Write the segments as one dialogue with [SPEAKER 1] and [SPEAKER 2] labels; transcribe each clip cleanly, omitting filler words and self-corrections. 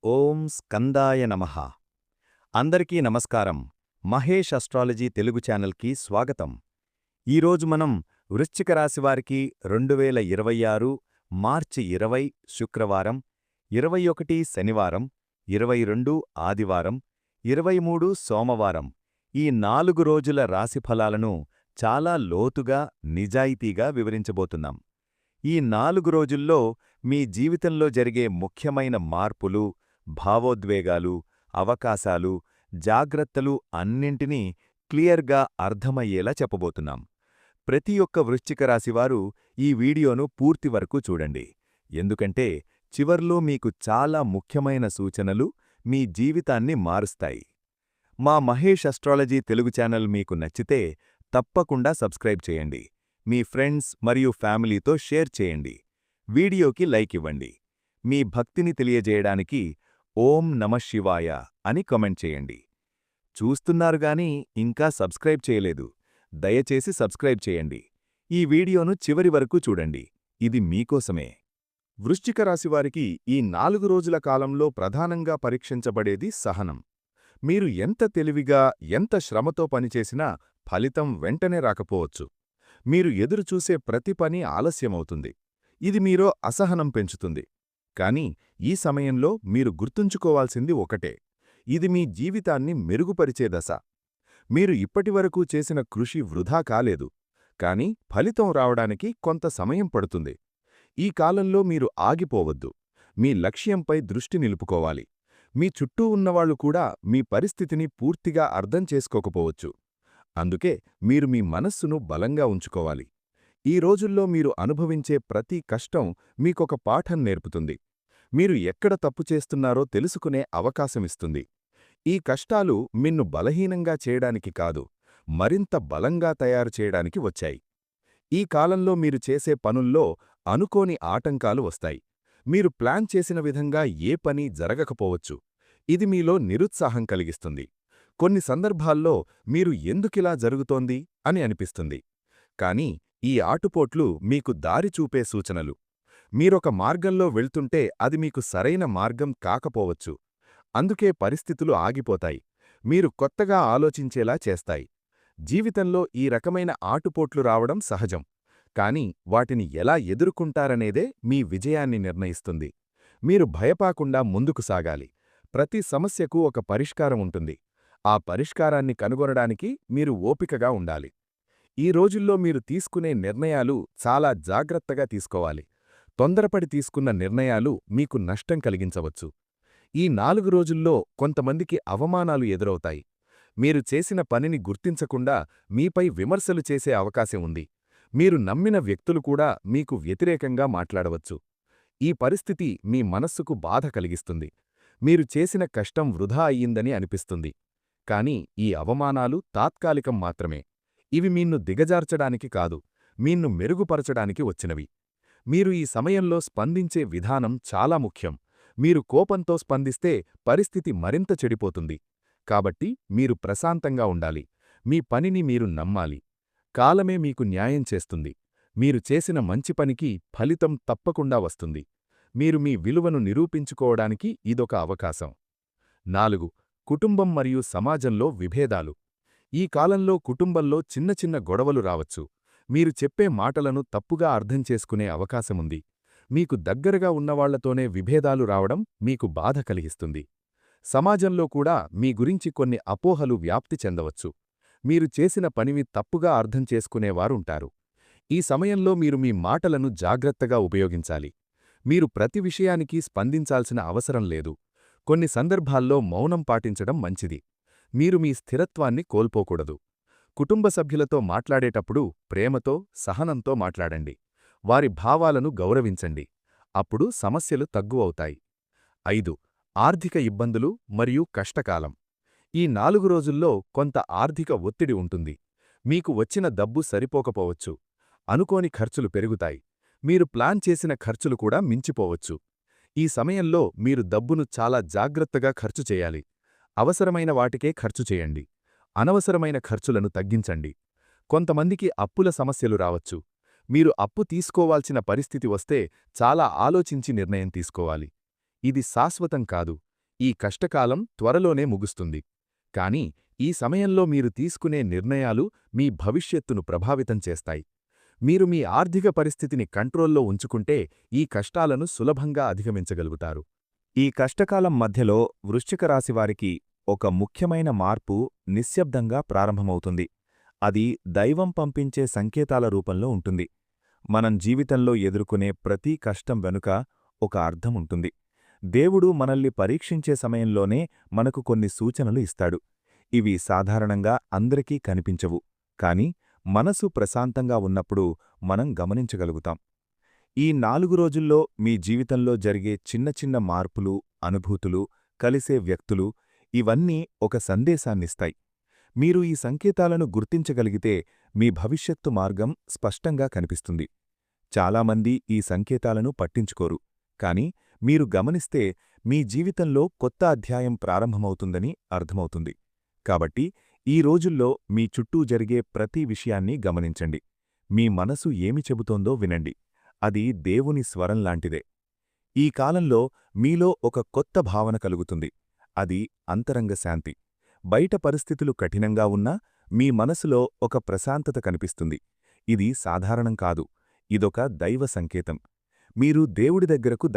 [SPEAKER 1] ఓం స్కందాయ నమః. అందరికీ నమస్కారం. మహేష్ అస్ట్రాలజీ తెలుగు ఛానల్కి స్వాగతం. ఈరోజు మనం వృశ్చిక రాశివారికి 2026 మార్చి 20 శుక్రవారం, 21 శనివారం, 22 ఆదివారం, 23 సోమవారం ఈ 4 రోజుల రాశిఫలాలను చాలా లోతుగా, నిజాయితీగా వివరించబోతున్నాం. ఈ 4 రోజుల్లో మీ జీవితంలో జరిగే ముఖ్యమైన మార్పులు, భావోద్వేగాలు, అవకాశాలు, జాగ్రత్తలు అన్నింటినీ క్లియర్గా అర్థమయ్యేలా చెప్పబోతున్నాం. ప్రతి ఒక్క వృశ్చిక రాశివారు ఈ వీడియోను పూర్తి వరకు చూడండి. ఎందుకంటే చివర్లో మీకు చాలా ముఖ్యమైన సూచనలు మీ జీవితాన్ని మారుస్తాయి. మా మహేష్ అస్ట్రాలజీ తెలుగు ఛానల్ మీకు నచ్చితే తప్పకుండా సబ్స్క్రైబ్ చేయండి. మీ ఫ్రెండ్స్ మరియు ఫ్యామిలీతో షేర్ చేయండి. వీడియోకి లైక్ ఇవ్వండి. మీ భక్తిని తెలియజేయడానికి ఓం నమః శివాయ అని కామెంట్ చేయండి. చూస్తున్నారుగాని ఇంకా సబ్స్క్రైబ్ చేయలేదు, దయచేసి సబ్స్క్రైబ్ చేయండి. ఈ వీడియోను చివరి వరకు చూడండి, ఇది మీకోసమే. వృశ్చిక రాశివారికి ఈ 4 రోజుల కాలంలో ప్రధానంగా పరీక్షించబడేది సహనం. మీరు ఎంత తెలివిగా, ఎంత శ్రమతో పనిచేసినా ఫలితం వెంటనే రాకపోవచ్చు. మీరు ఎదురుచూసే ప్రతి పని ఆలస్యమవుతుంది. ఇది మీలో అసహనం పెంచుతుంది. కానీ ఈ సమయంలో మీరు గుర్తుంచుకోవాల్సింది ఒకటే: ఇది మీ జీవితాన్ని మెరుగుపరిచే దశ. మీరు ఇప్పటివరకు చేసిన కృషి వృధా కాలేదు, కానీ ఫలితం రావడానికి కొంత సమయం పడుతుంది. ఈ కాలంలో మీరు ఆగిపోవద్దు. మీ లక్ష్యంపై దృష్టి నిలుపుకోవాలి. మీ చుట్టూ ఉన్నవాళ్లు కూడా మీ పరిస్థితిని పూర్తిగా అర్థం చేసుకోకపోవచ్చు. అందుకే మీరు మీ మనస్సును బలంగా ఉంచుకోవాలి. ఈ రోజుల్లో మీరు అనుభవించే ప్రతి కష్టం మీకొక పాఠం నేర్పుతుంది. మీరు ఎక్కడ తప్పు చేస్తున్నారో తెలుసుకునే అవకాశమిస్తుంది. ఈ కష్టాలు మిన్ను బలహీనంగా చేయడానికి కాదు, మరింత బలంగా తయారు చేయడానికి వచ్చాయి. ఈ కాలంలో మీరు చేసే పనుల్లో అనుకోని ఆటంకాలు వస్తాయి. మీరు ప్లాన్ చేసిన విధంగా ఏ పని జరగకపోవచ్చు. ఇది మీలో నిరుత్సాహం కలిగిస్తుంది. కొన్ని సందర్భాల్లో మీరు ఎందుకిలా జరుగుతోంది అని అనిపిస్తుంది. కానీ ఈ ఆటుపోట్లు మీకు దారి చూపే సూచనలు. మీరొక మార్గంలో వెళ్తుంటే అది మీకు సరైన మార్గం కాకపోవచ్చు. అందుకే పరిస్థితులు ఆగిపోతాయి. మీరు కొత్తగా ఆలోచించేలా చేస్తాయి. జీవితంలో ఈ రకమైన ఆటుపోట్లు రావడం సహజం. కానీ వాటిని ఎలా ఎదుర్కొంటారనేదే మీ విజయాన్ని నిర్ణయిస్తుంది. మీరు భయపాకుండా ముందుకు సాగాలి. ప్రతి సమస్యకు ఒక పరిష్కారం ఉంటుంది. ఆ పరిష్కారాన్ని కనుగొనడానికి మీరు ఓపికగా ఉండాలి. ఈ రోజుల్లో మీరు తీసుకునే నిర్ణయాలు చాలా జాగ్రత్తగా తీసుకోవాలి. తొందరపడి తీసుకున్న నిర్ణయాలు మీకు నష్టం కలిగించవచ్చు. ఈ 4 రోజుల్లో కొంతమందికి అవమానాలు ఎదురవుతాయి. మీరు చేసిన పనిని గుర్తించకుండా మీపై విమర్శలు చేసే అవకాశం ఉంది. మీరు నమ్మిన వ్యక్తులు కూడా మీకు వ్యతిరేకంగా మాట్లాడవచ్చు. ఈ పరిస్థితి మీ మనస్సుకు బాధ కలిగిస్తుంది. మీరు చేసిన కష్టం వృధా అయ్యిందని అనిపిస్తుంది. కానీ ఈ అవమానాలు తాత్కాలికం మాత్రమే. ఇవి మీన్ను దిగజార్చడానికి కాదు, మీన్ను మెరుగుపరచడానికి వచ్చినవి. మీరు ఈ సమయంలో స్పందించే విధానం చాలా ముఖ్యం. మీరు కోపంతో స్పందిస్తే పరిస్థితి మరింత చెడిపోతుంది. కాబట్టి మీరు ప్రశాంతంగా ఉండాలి. మీ పనిని మీరు నమ్మాలి. కాలమే మీకు న్యాయం చేస్తుంది. మీరు చేసిన మంచి పనికి ఫలితం తప్పకుండా వస్తుంది. మీరు మీ విలువను నిరూపించుకోవడానికి ఇదొక అవకాశం. 4. కుటుంబం మరియు సమాజంలో విభేదాలు. ఈ కాలంలో కుటుంబంలో చిన్న చిన్న గొడవలు రావచ్చు. మీరు చెప్పే మాటలను తప్పుగా అర్థం చేసుకునే అవకాశముంది. మీకు దగ్గరగా ఉన్నవాళ్లతోనే విభేదాలు రావడం మీకు బాధ కలిగిస్తుంది. సమాజంలో కూడా మీ గురించి కొన్ని అపోహలు వ్యాప్తి చెందవచ్చు. మీరు చేసిన పనిని తప్పుగా అర్థం చేసుకునేవారుంటారు. ఈ సమయంలో మీరు మీ మాటలను జాగ్రత్తగా ఉపయోగించాలి. మీరు ప్రతి విషయానికి స్పందించాల్సిన అవసరం లేదు. కొన్ని సందర్భాల్లో మౌనం పాటించడం మంచిది. మీరు మీ స్థిరత్వాన్ని కోల్పోకూడదు. కుటుంబ సభ్యులతో మాట్లాడేటప్పుడు ప్రేమతో, సహనంతో మాట్లాడండి. వారి భావాలను గౌరవించండి. అప్పుడు సమస్యలు తగ్గువవుతాయి. 5. ఆర్థిక ఇబ్బందులు మరియు కష్టకాలం. ఈ 4 రోజుల్లో కొంత ఆర్థిక ఒత్తిడి ఉంటుంది. మీకు వచ్చిన డబ్బు సరిపోకపోవచ్చు. అనుకోని ఖర్చులు పెరుగుతాయి. మీరు ప్లాన్ చేసిన ఖర్చులు కూడా మించిపోవచ్చు. ఈ సమయంలో మీరు డబ్బును చాలా జాగ్రత్తగా ఖర్చు చేయాలి. అవసరమైన వాటికే ఖర్చు చేయండి. అనవసరమైన ఖర్చులను తగ్గించండి. కొంతమందికి అప్పుల సమస్యలు రావచ్చు. మీరు అప్పు తీసుకోవాల్సిన పరిస్థితి వస్తే చాలా ఆలోచించి నిర్ణయం తీసుకోవాలి. ఇది శాశ్వతం కాదు,
[SPEAKER 2] ఈ కష్టకాలం త్వరలోనే ముగుస్తుంది. కానీ ఈ సమయంలో మీరు తీసుకునే నిర్ణయాలు మీ భవిష్యత్తును ప్రభావితం చేస్తాయి. మీరు మీ ఆర్థిక పరిస్థితిని కంట్రోల్లో ఉంచుకుంటే ఈ కష్టాలను సులభంగా అధిగమించగలుగుతారు.
[SPEAKER 1] ఈ కష్టకాలం మధ్యలో వృశ్చిక రాశివారికి ఒక ముఖ్యమైన మార్పు నిశ్శబ్దంగా ప్రారంభమవుతుంది. అది దైవం పంపించే సంకేతాల రూపంలో ఉంటుంది. మనం జీవితంలో ఎదుర్కొనే ప్రతి కష్టం వెనుక ఒక అర్థం ఉంటుంది. దేవుడు మనల్ని పరీక్షించే సమయంలోనే మనకు కొన్ని సూచనలు ఇస్తాడు. ఇవి సాధారణంగా అందరికీ కనిపించవు, కాని మనసు ప్రశాంతంగా ఉన్నప్పుడు మనం గమనించగలుగుతాం. ఈ 4 రోజుల్లో మీ జీవితంలో జరిగే చిన్న చిన్న మార్పులు, అనుభూతులు, కలిసే వ్యక్తులు ఇవన్నీ ఒక సందేశాన్నిస్తాయి. మీరు ఈ సంకేతాలను గుర్తించగలిగితే మీ భవిష్యత్తు మార్గం స్పష్టంగా కనిపిస్తుంది. చాలామంది ఈ సంకేతాలను పట్టించుకోరు, కాని మీరు గమనిస్తే మీ జీవితంలో కొత్త అధ్యాయం ప్రారంభమవుతుందని అర్థమవుతుంది. కాబట్టి ఈ రోజుల్లో మీ చుట్టూ జరిగే ప్రతి విషయాన్ని గమనించండి. మీ మనసు ఏమి చెబుతోందో వినండి. అది దేవుని స్వరంలాంటిదే. ఈ కాలంలో మీలో ఒక కొత్త భావన కలుగుతుంది. అది అంతరంగ శాంతి. బయట పరిస్థితులు కఠినంగా ఉన్నా మీ మనసులో ఒక ప్రశాంతత కనిపిస్తుంది. ఇది సాధారణం కాదు, ఇదొక దైవ సంకేతం. మీరు దేవుడి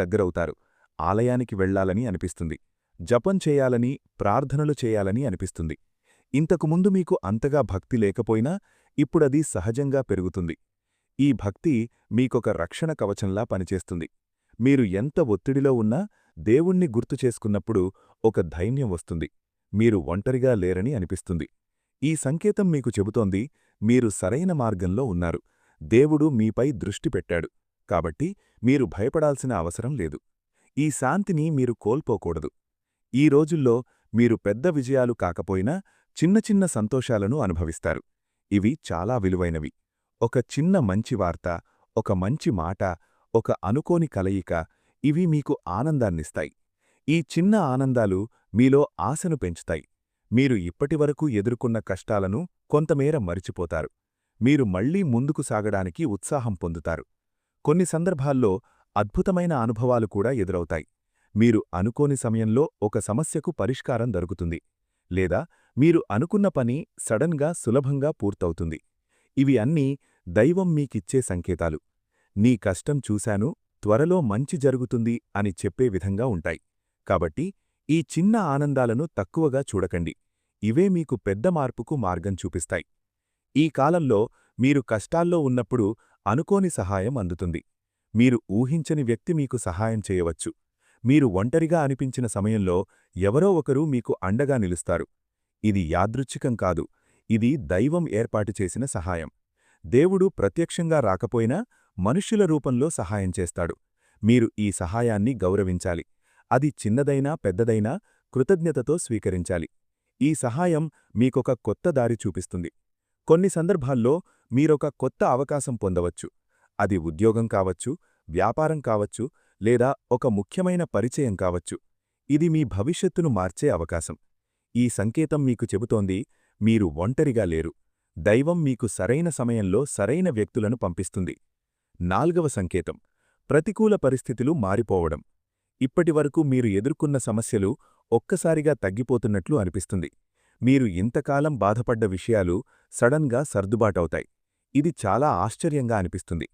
[SPEAKER 1] దగ్గరవుతారు. ఆలయానికి వెళ్లాలని అనిపిస్తుంది. జపం చేయాలని, ప్రార్థనలు చేయాలని అనిపిస్తుంది. ఇంతకుముందు మీకు అంతగా భక్తి లేకపోయినా ఇప్పుడది సహజంగా పెరుగుతుంది. ఈ భక్తి మీకొక రక్షణ కవచంలా పనిచేస్తుంది. మీరు ఎంత ఒత్తిడిలో ఉన్నా దేవుణ్ణి గుర్తు చేసుకున్నప్పుడు ఒక ధైర్యం వస్తుంది. మీరు ఒంటరిగా లేరని అనిపిస్తుంది. ఈ సంకేతం మీకు చెబుతోంది, మీరు సరైన మార్గంలో ఉన్నారు. దేవుడు మీపై దృష్టి పెట్టాడు. కాబట్టి మీరు భయపడాల్సిన అవసరం లేదు. ఈ శాంతిని మీరు కోల్పోకూడదు. ఈ రోజుల్లో మీరు పెద్ద విజయాలు కాకపోయినా చిన్న చిన్న సంతోషాలను అనుభవిస్తారు. ఇవి చాలా విలువైనవి. ఒక చిన్న మంచి వార్త, ఒక మంచి మాట, ఒక అనుకోని కలయిక ఇవి మీకు ఆనందాన్నిస్తాయి. ఈ చిన్న ఆనందాలు మీలో ఆశను పెంచుతాయి. మీరు ఇప్పటివరకు ఎదుర్కొన్న కష్టాలను కొంతమేర మరిచిపోతారు. మీరు మళ్లీ ముందుకు సాగడానికి ఉత్సాహం పొందుతారు. కొన్ని సందర్భాల్లో అద్భుతమైన అనుభవాలు కూడా ఎదురవుతాయి. మీరు అనుకోని సమయంలో ఒక సమస్యకు పరిష్కారం దొరుకుతుంది. లేదా మీరు అనుకున్న పని సడన్గా సులభంగా పూర్తవుతుంది. ఇవి అన్నీ దైవం మీకిచ్చే సంకేతాలు. నీ కష్టం చూశాను, త్వరలో మంచి జరుగుతుంది అని చెప్పే విధంగా ఉంటాయి. కాబట్టి ఈ చిన్న ఆనందాలను తక్కువగా చూడకండి. ఇవే మీకు పెద్ద మార్పుకు మార్గం చూపిస్తాయి. ఈ కాలంలో మీరు కష్టాల్లో ఉన్నప్పుడు అనుకోని సహాయం అందుతుంది. మీరు ఊహించని వ్యక్తి మీకు సహాయం చేయవచ్చు. మీరు ఒంటరిగా అనిపించిన సమయంలో ఎవరో ఒకరు మీకు అండగా నిలుస్తారు. ఇది యాదృచ్ఛికం కాదు, ఇది దైవం ఏర్పాటు చేసిన సహాయం. దేవుడు ప్రత్యక్షంగా రాకపోయినా మనుష్యుల రూపంలో సహాయం చేస్తాడు. మీరు ఈ సహాయాన్ని గౌరవించాలి. అది చిన్నదైనా పెద్దదైనా కృతజ్ఞతతో స్వీకరించాలి. ఈ సహాయం మీకొక కొత్త దారి చూపిస్తుంది. కొన్ని సందర్భాల్లో మీరొక కొత్త అవకాశం పొందవచ్చు. అది ఉద్యోగం కావచ్చు, వ్యాపారం కావచ్చు, లేదా ఒక ముఖ్యమైన పరిచయం కావచ్చు. ఇది మీ భవిష్యత్తును మార్చే అవకాశం. ఈ సంకేతం మీకు చెబుతోంది, మీరు ఒంటరిగా లేరు. దైవం మీకు సరైన సమయంలో సరైన వ్యక్తులను పంపిస్తుంది. 4వ సంకేతం, ప్రతికూల పరిస్థితులు మారిపోవడం. ఇప్పటివరకు మీరు ఎదుర్కొన్న సమస్యలు ఒక్కసారిగా తగ్గిపోతున్నట్లు అనిపిస్తుంది. మీరు ఇంతకాలం బాధపడ్డ విషయాలు సడన్గా సర్దుబాటవుతాయి. ఇది చాలా ఆశ్చర్యంగా అనిపిస్తుంది.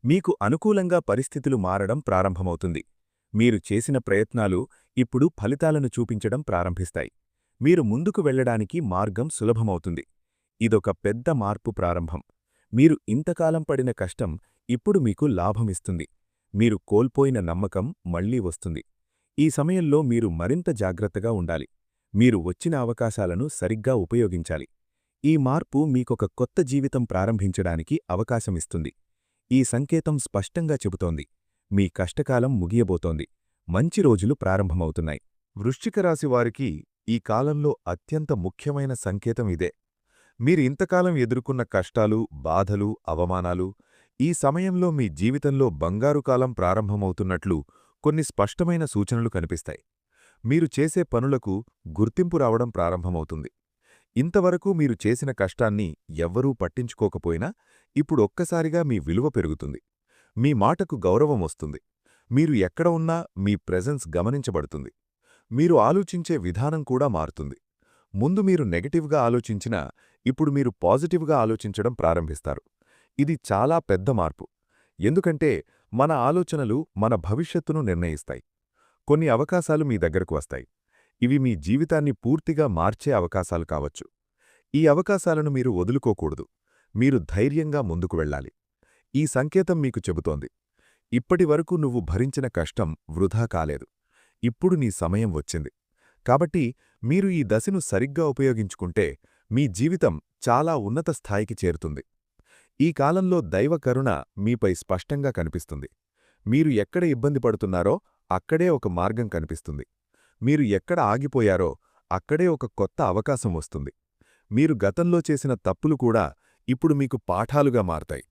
[SPEAKER 1] మీకు అనుకూలంగా పరిస్థితులు మారడం ప్రారంభమవుతుంది. మీరు చేసిన ప్రయత్నాలు ఇప్పుడు ఫలితాలను చూపించడం ప్రారంభిస్తాయి. మీరు ముందుకు వెళ్లడానికి మార్గం సులభమవుతుంది. ఇదొక పెద్ద మార్పు ప్రారంభం. మీరు ఇంతకాలం పడిన కష్టం ఇప్పుడు మీకు లాభమిస్తుంది. మీరు కోల్పోయిన నమ్మకం మళ్లీ వస్తుంది. ఈ సమయంలో మీరు మరింత జాగ్రత్తగా ఉండాలి. మీరు వచ్చిన అవకాశాలను సరిగ్గా ఉపయోగించాలి. ఈ మార్పు మీకొక కొత్త జీవితం ప్రారంభించడానికి అవకాశమిస్తుంది. ఈ సంకేతం స్పష్టంగా చెబుతోంది, మీ కష్టకాలం ముగియబోతోంది. మంచి రోజులు ప్రారంభమవుతున్నాయి. వృశ్చిక రాశి వారికి ఈ కాలంలో అత్యంత ముఖ్యమైన సంకేతం ఇదే. మీరు ఇంతకాలం ఎదుర్కొన్న కష్టాలు, బాధలు, అవమానాలు ఈ సమయంలో మీ జీవితంలో బంగారు కాలం ప్రారంభమవుతున్నట్లు కొన్ని స్పష్టమైన సూచనలు కనిపిస్తాయి. మీరు చేసే పనులకు గుర్తింపు రావడం ప్రారంభమవుతుంది. ఇంతవరకు మీరు చేసిన కష్టాన్ని ఎవ్వరూ పట్టించుకోకపోయినా ఇప్పుడు ఒక్కసారిగా మీ విలువ పెరుగుతుంది. మీ మాటకు గౌరవం వస్తుంది. మీరు ఎక్కడ ఉన్నా మీ ప్రెజెన్స్ గమనించబడుతుంది.
[SPEAKER 2] మీరు ఆలోచించే విధానం కూడా మారుతుంది. ముందు మీరు నెగటివ్గా ఆలోచించినా ఇప్పుడు మీరు పాజిటివ్గా ఆలోచించడం ప్రారంభిస్తారు. ఇది చాలా పెద్ద మార్పు. ఎందుకంటే మన ఆలోచనలు మన భవిష్యత్తును నిర్ణయిస్తాయి. కొన్ని అవకాశాలు మీ దగ్గరకు వస్తాయి. ఇవి మీ జీవితాన్ని పూర్తిగా మార్చే అవకాశాలు కావచ్చు. ఈ అవకాశాలను మీరు వదులుకోకూడదు. మీరు ధైర్యంగా ముందుకు వెళ్ళాలి. ఈ సంకేతం మీకు చెబుతోంది, ఇప్పటివరకు నువ్వు భరించిన కష్టం వృధా కాలేదు. ఇప్పుడు నీ సమయం వచ్చింది. కాబట్టి మీరు ఈ దశను సరిగ్గా ఉపయోగించుకుంటే మీ జీవితం చాలా ఉన్నత స్థాయికి చేరుతుంది. ఈ కాలంలో దైవ కరుణ మీపై స్పష్టంగా కనిపిస్తుంది. మీరు ఎక్కడ ఇబ్బంది పడుతున్నారో అక్కడే ఒక మార్గం కనిపిస్తుంది. మీరు ఎక్కడ ఆగిపోయారో అక్కడే ఒక కొత్త అవకాశం వస్తుంది. మీరు గతంలో చేసిన తప్పులు కూడా ఇప్పుడు మీకు పాఠాలుగా మారతాయి.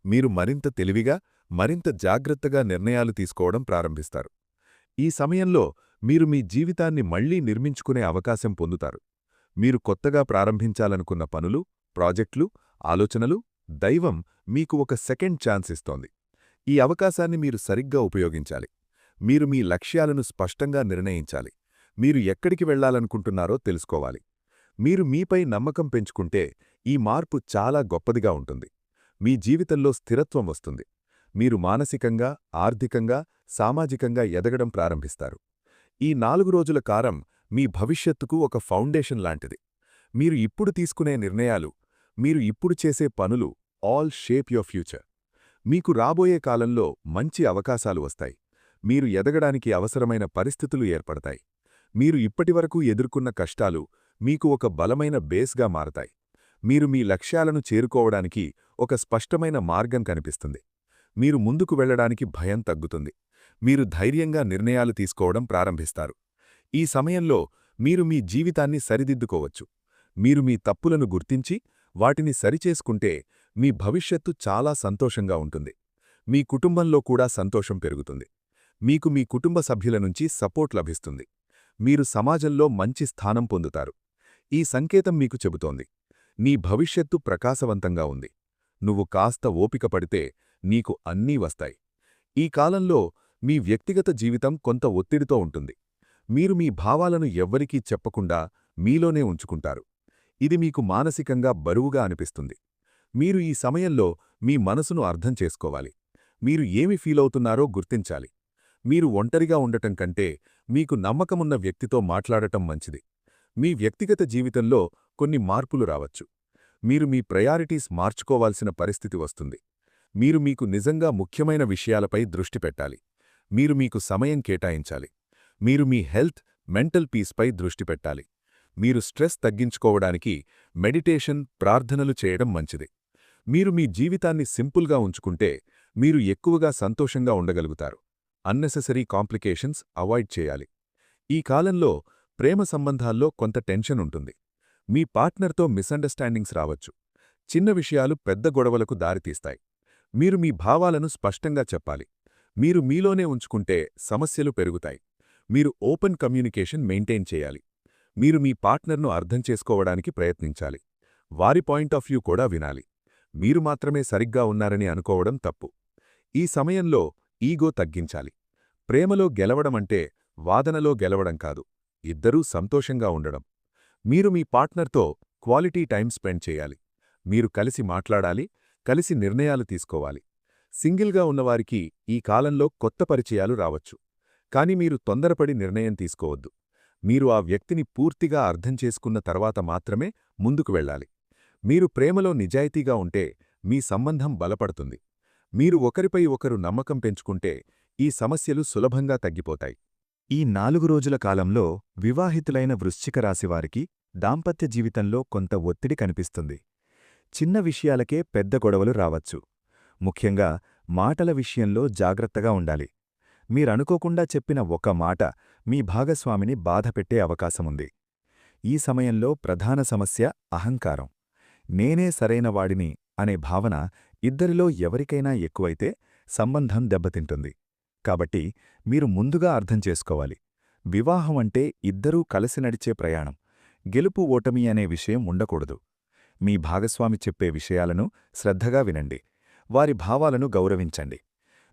[SPEAKER 2] మీరు మరింత తెలివిగా, మరింత జాగ్రత్తగా నిర్ణయాలు తీసుకోవడం ప్రారంభిస్తారు. ఈ సమయంలో మీరు మీ జీవితాన్ని మళ్లీ నిర్మించుకునే అవకాశం పొందుతారు. మీరు కొత్తగా ప్రారంభించాలనుకున్న పనులు, ప్రాజెక్టులు, ఆలోచనలు దైవం మీకు ఒక సెకండ్ ఛాన్స్ ఇస్తోంది. ఈ అవకాశాన్ని మీరు సరిగ్గా ఉపయోగించాలి. మీరు మీ లక్ష్యాలను స్పష్టంగా నిర్ణయించాలి. మీరు ఎక్కడికి వెళ్లాలనుకుంటున్నారో తెలుసుకోవాలి. మీరు మీపై నమ్మకం పెంచుకుంటే ఈ మార్పు చాలా గొప్పదిగా ఉంటుంది. మీ జీవితంలో స్థిరత్వం వస్తుంది. మీరు మానసికంగా, ఆర్థికంగా, సామాజికంగా ఎదగడం ప్రారంభిస్తారు. ఈ 4 రోజుల కాలం మీ భవిష్యత్తుకు ఒక ఫౌండేషన్ లాంటిది. మీరు ఇప్పుడు తీసుకునే నిర్ణయాలు, మీరు ఇప్పుడు చేసే పనులు ఆల్ షేప్ యువర్ ఫ్యూచర్. మీకు రాబోయే కాలంలో మంచి అవకాశాలు వస్తాయి. మీరు ఎదగడానికి అవసరమైన పరిస్థితులు ఏర్పడతాయి. మీరు ఇప్పటివరకు ఎదుర్కొన్న కష్టాలు మీకు ఒక బలమైన బేస్గా మారతాయి. మీరు మీ లక్ష్యాలను చేరుకోవడానికి ఒక స్పష్టమైన మార్గం కనిపిస్తుంది. మీరు ముందుకు వెళ్లడానికి భయం తగ్గుతుంది. మీరు ధైర్యంగా నిర్ణయాలు తీసుకోవడం ప్రారంభిస్తారు. ఈ సమయంలో మీరు మీ జీవితాన్ని సరిదిద్దుకోవచ్చు. మీరు మీ తప్పులను గుర్తించి వాటిని సరిచేసుకుంటే మీ భవిష్యత్తు చాలా సంతోషంగా ఉంటుంది. మీ కుటుంబంలో కూడా సంతోషం పెరుగుతుంది. మీకు మీ కుటుంబ సభ్యుల నుంచి సపోర్ట్ లభిస్తుంది. మీరు సమాజంలో మంచి స్థానం పొందుతారు. ఈ సంకేతం మీకు చెబుతోంది, నీ భవిష్యత్తు ప్రకాశవంతంగా ఉంది. నువ్వు కాస్త ఓపిక పడితే నీకు అన్నీ వస్తాయి. ఈ కాలంలో మీ వ్యక్తిగత జీవితం కొంత ఒత్తిడితో ఉంటుంది. మీరు మీ భావాలను ఎవ్వరికీ చెప్పకుండా మీలోనే ఉంచుకుంటారు. ఇది మీకు మానసికంగా బరువుగా అనిపిస్తుంది. మీరు ఈ సమయంలో మీ మనసును అర్థం చేసుకోవాలి. మీరు ఏమి ఫీలవుతున్నారో గుర్తించాలి. మీరు ఒంటరిగా ఉండటం కంటే మీకు నమ్మకమున్న వ్యక్తితో మాట్లాడటం మంచిది. మీ వ్యక్తిగత జీవితంలో కొన్ని మార్పులు రావచ్చు. మీరు మీ ప్రయారిటీస్ మార్చుకోవాల్సిన పరిస్థితి వస్తుంది. మీరు మీకు నిజంగా ముఖ్యమైన విషయాలపై దృష్టి పెట్టాలి. మీరు మీకు సమయం కేటాయించాలి. మీరు మీ హెల్త్, మెంటల్ పీస్పై దృష్టి పెట్టాలి. మీరు స్ట్రెస్ తగ్గించుకోవడానికి మెడిటేషన్, ప్రార్థనలు చేయడం మంచిది. మీరు మీ జీవితాన్ని సింపుల్గా ఉంచుకుంటే మీరు ఎక్కువగా సంతోషంగా ఉండగలుగుతారు. అన్నెసెసరీ కాంప్లికేషన్స్ అవాయిడ్ చేయాలి. ఈ కాలంలో ప్రేమ సంబంధాల్లో కొంత టెన్షన్ ఉంటుంది. మీ పార్ట్నర్తో మిస్అండర్స్టాండింగ్స్ రావచ్చు. చిన్న విషయాలు పెద్ద గొడవలకు దారితీస్తాయి. మీరు మీ భావాలను స్పష్టంగా చెప్పాలి. మీరు మీలోనే ఉంచుకుంటే సమస్యలు పెరుగుతాయి. మీరు ఓపెన్ కమ్యూనికేషన్ మెయింటైన్ చేయాలి. మీరు మీ పార్ట్నర్ను అర్థం చేసుకోవడానికి ప్రయత్నించాలి. వారి పాయింట్ ఆఫ్ వ్యూ కూడా వినాలి. మీరు మాత్రమే సరిగ్గా ఉన్నారని అనుకోవడం తప్పు. ఈ సమయంలో ఈగో తగ్గించాలి. ప్రేమలో గెలవడమంటే వాదనలో గెలవడం కాదు, ఇద్దరూ సంతోషంగా ఉండడం. మీరు మీ పార్ట్నర్తో క్వాలిటీ టైం స్పెండ్ చేయాలి. మీరు కలిసి మాట్లాడాలి, కలిసి నిర్ణయాలు తీసుకోవాలి. సింగిల్గా ఉన్నవారికి ఈ కాలంలో కొత్త పరిచయాలు రావచ్చు. కాని మీరు తొందరపడి నిర్ణయం తీసుకోవద్దు. మీరు ఆ వ్యక్తిని పూర్తిగా అర్థం చేసుకున్న తర్వాత మాత్రమే ముందుకు వెళ్ళాలి. మీరు ప్రేమలో నిజాయితీగా ఉంటే మీ సంబంధం బలపడుతుంది. మీరు ఒకరిపై ఒకరు నమ్మకం పెంచుకుంటే ఈ సమస్యలు సులభంగా తగ్గిపోతాయి.
[SPEAKER 1] ఈ 4 రోజుల కాలంలో వివాహితులైన వృశ్చిక రాశివారికి దాంపత్య జీవితంలో కొంత ఒత్తిడి కనిపిస్తుంది. చిన్న విషయాలకే పెద్ద గొడవలు రావచ్చు. ముఖ్యంగా మాటల విషయంలో జాగ్రత్తగా ఉండాలి. మీరనుకోకుండా చెప్పిన ఒక మాట మీ భాగస్వామిని బాధపెట్టే అవకాశముంది. ఈ సమయంలో ప్రధాన సమస్య అహంకారం. నేనే సరైనవాడిని అనే భావన ఇద్దరిలో ఎవరికైనా ఎక్కువైతే సంబంధం దెబ్బతింటుంది. కాబట్టి మీరు ముందుగా అర్థం చేసుకోవాలి. వివాహం అంటే ఇద్దరూ కలిసి నడిచే ప్రయాణం. గెలుపు ఓటమి అనే విషయం ఉండకూడదు. మీ భాగస్వామి చెప్పే విషయాలను శ్రద్ధగా వినండి. వారి భావాలను గౌరవించండి.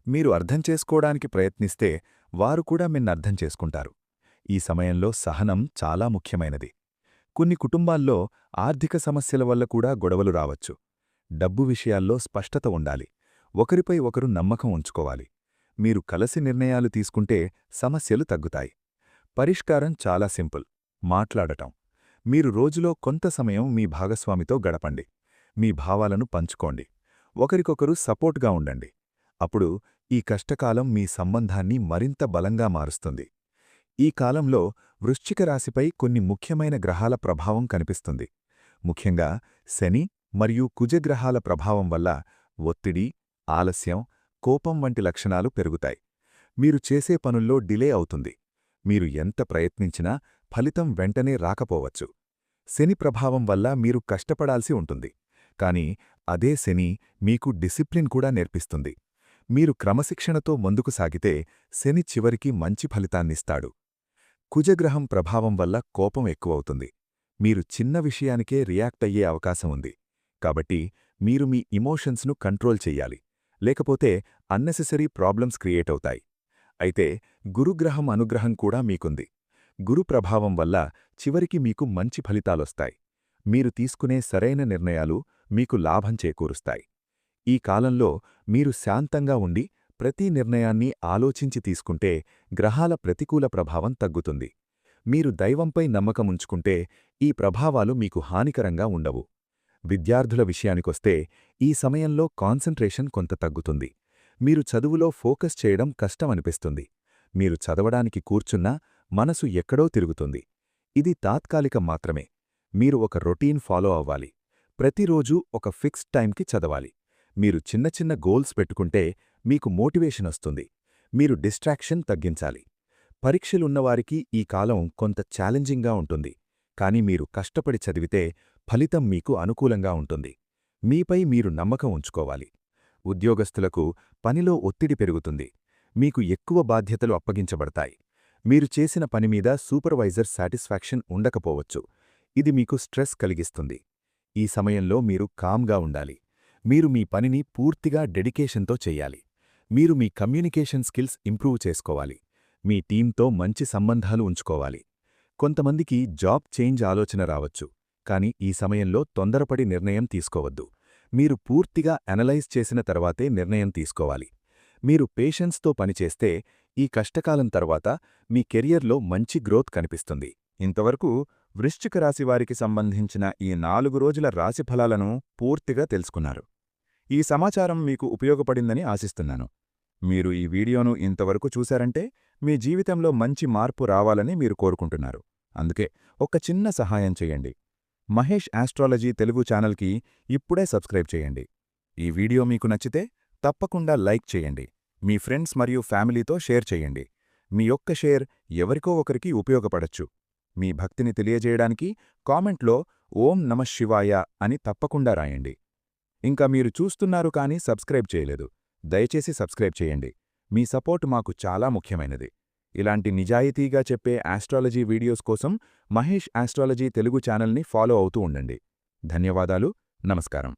[SPEAKER 1] మీరు అర్థం చేసుకోవడానికి ప్రయత్నిస్తే వారు కూడా మిన్నర్థం చేసుకుంటారు. ఈ సమయంలో సహనం చాలా ముఖ్యమైనది. కొన్ని కుటుంబాల్లో ఆర్థిక సమస్యల వల్ల కూడా గొడవలు రావచ్చు. డబ్బు విషయాల్లో స్పష్టత ఉండాలి. ఒకరిపై ఒకరు నమ్మకం ఉంచుకోవాలి. మీరు కలిసి నిర్ణయాలు తీసుకుంటే సమస్యలు తగ్గుతాయి. పరిష్కారం చాలా సింపుల్. మాట్లాడటం. మీరు రోజులో కొంత సమయం మీ భాగస్వామితో గడపండి. మీ భావాలను పంచుకోండి. ఒకరికొకరు సపోర్ట్గా ఉండండి. అప్పుడు ఈ కష్టకాలం మీ సంబంధాన్ని మరింత బలంగా మారుస్తుంది. ఈ కాలంలో వృశ్చిక రాశిపై కొన్ని ముఖ్యమైన గ్రహాల ప్రభావం కనిపిస్తుంది. ముఖ్యంగా శని మరియు కుజగ్రహాల ప్రభావం వల్ల ఒత్తిడి, ఆలస్యం, కోపం వంటి లక్షణాలు పెరుగుతాయి. మీరు చేసే పనుల్లో డిలే అవుతుంది. మీరు ఎంత ప్రయత్నించినా ఫలితం వెంటనే రాకపోవచ్చు. శని ప్రభావం వల్ల మీరు కష్టపడాల్సి ఉంటుంది. కానీ అదే శని మీకు డిసిప్లిన్ కూడా నేర్పిస్తుంది. మీరు క్రమశిక్షణతో ముందుకు సాగితే శని చివరికి మంచి ఫలితాన్నిస్తాడు. కుజగ్రహం ప్రభావం వల్ల కోపం ఎక్కువవుతుంది. మీరు చిన్న విషయానికే రియాక్ట్ అయ్యే అవకాశం ఉంది. కాబట్టి మీరు మీ ఇమోషన్స్ను కంట్రోల్ చెయ్యాలి. లేకపోతే అన్నెసెసరీ ప్రాబ్లమ్స్ క్రియేట్ అవుతాయి. అయితే గురుగ్రహం అనుగ్రహం కూడా మీకుంది. గురు ప్రభావం వల్ల చివరికి మీకు మంచి ఫలితాలొస్తాయి. మీరు తీసుకునే సరైన నిర్ణయాలు మీకు లాభం చేకూరుస్తాయి. ఈ కాలంలో మీరు శాంతంగా ఉండి ప్రతి నిర్ణయాన్ని ఆలోచించి తీసుకుంటే గ్రహాల ప్రతికూల ప్రభావం తగ్గుతుంది. మీరు దైవంపై నమ్మకముంచుకుంటే ఈ ప్రభావాలు మీకు హానికరంగా ఉండవు. విద్యార్థుల విషయానికొస్తే ఈ సమయంలో కాన్సంట్రేషన్ కొంత తగ్గుతుంది. మీరు చదువులో ఫోకస్ చేయడం కష్టమనిపిస్తుంది. మీరు చదవడానికి కూర్చున్నా మనసు ఎక్కడో తిరుగుతుంది. ఇది తాత్కాలికం మాత్రమే. మీరు ఒక రొటీన్ ఫాలో అవ్వాలి. ప్రతిరోజూ ఒక ఫిక్స్డ్ టైంకి చదవాలి. మీరు చిన్న చిన్న గోల్స్ పెట్టుకుంటే మీకు మోటివేషన్ వస్తుంది. మీరు డిస్ట్రాక్షన్ తగ్గించాలి. పరీక్షలున్నవారికి ఈ కాలం కొంత ఛాలెంజింగ్గా ఉంటుంది. కానీ మీరు కష్టపడి చదివితే ఫలితం మీకు అనుకూలంగా ఉంటుంది. మీపై మీరు నమ్మకం ఉంచుకోవాలి. ఉద్యోగస్తులకు పనిలో ఒత్తిడి పెరుగుతుంది. మీకు ఎక్కువ బాధ్యతలు అప్పగించబడతాయి. మీరు చేసిన పనిమీద సూపర్వైజర్ సాటిస్ఫాక్షన్ ఉండకపోవచ్చు. ఇది మీకు స్ట్రెస్ కలిగిస్తుంది. ఈ సమయంలో మీరు కామ్గా ఉండాలి. మీరు మీ పనిని పూర్తిగా డెడికేషన్తో చెయ్యాలి. మీరు మీ కమ్యూనికేషన్ స్కిల్స్ ఇంప్రూవ్ చేసుకోవాలి. మీ టీంతో మంచి సంబంధాలు ఉంచుకోవాలి. కొంతమందికి జాబ్ చేంజ్ ఆలోచన రావచ్చు. కానీ ఈ సమయంలో తొందరపడి నిర్ణయం తీసుకోవద్దు. మీరు పూర్తిగా అనలైజ్ చేసిన తర్వాతే నిర్ణయం తీసుకోవాలి. మీరు పేషెన్స్తో పనిచేస్తే ఈ కష్టకాలం తర్వాత మీ కెరియర్లో మంచి గ్రోత్ కనిపిస్తుంది. ఇంతవరకు వృశ్చిక రాశివారికి సంబంధించిన ఈ 4 రోజుల రాశిఫలాలను పూర్తిగా తెలుసుకున్నారు. ఈ సమాచారం మీకు ఉపయోగపడిందని ఆశిస్తున్నాను. మీరు ఈ వీడియోను ఇంతవరకు చూశారంటే మీ జీవితంలో మంచి మార్పు రావాలని మీరు కోరుకుంటున్నారు. అందుకే ఒక చిన్న సహాయం చేయండి. మహేష్ ఆస్ట్రాలజీ తెలుగు ఛానల్కి ఇప్పుడే సబ్స్క్రైబ్ చేయండి. ఈ వీడియో మీకు నచ్చితే తప్పకుండా లైక్ చేయండి. మీ ఫ్రెండ్స్ మరియు ఫ్యామిలీతో షేర్ చేయండి. మీ యొక్క షేర్ ఎవరికో ఒకరికి ఉపయోగపడచ్చు. మీ భక్తిని తెలియజేయడానికి కామెంట్లో ఓం నమః శివాయ అని తప్పకుండా రాయండి. ఇంకా మీరు చూస్తున్నారు కానీ సబ్స్క్రైబ్ చేయలేదు. దయచేసి సబ్స్క్రైబ్ చేయండి. మీ సపోర్ట్ మాకు చాలా ముఖ్యమైనది. ఇలాంటి నిజాయితీగా చెప్పే ఆస్ట్రాలజీ వీడియోస్ కోసం మహేష్ ఆస్ట్రాలజీ తెలుగు ఛానల్ని ఫాలో అవుతూ ఉండండి. ధన్యవాదాలు. నమస్కారం.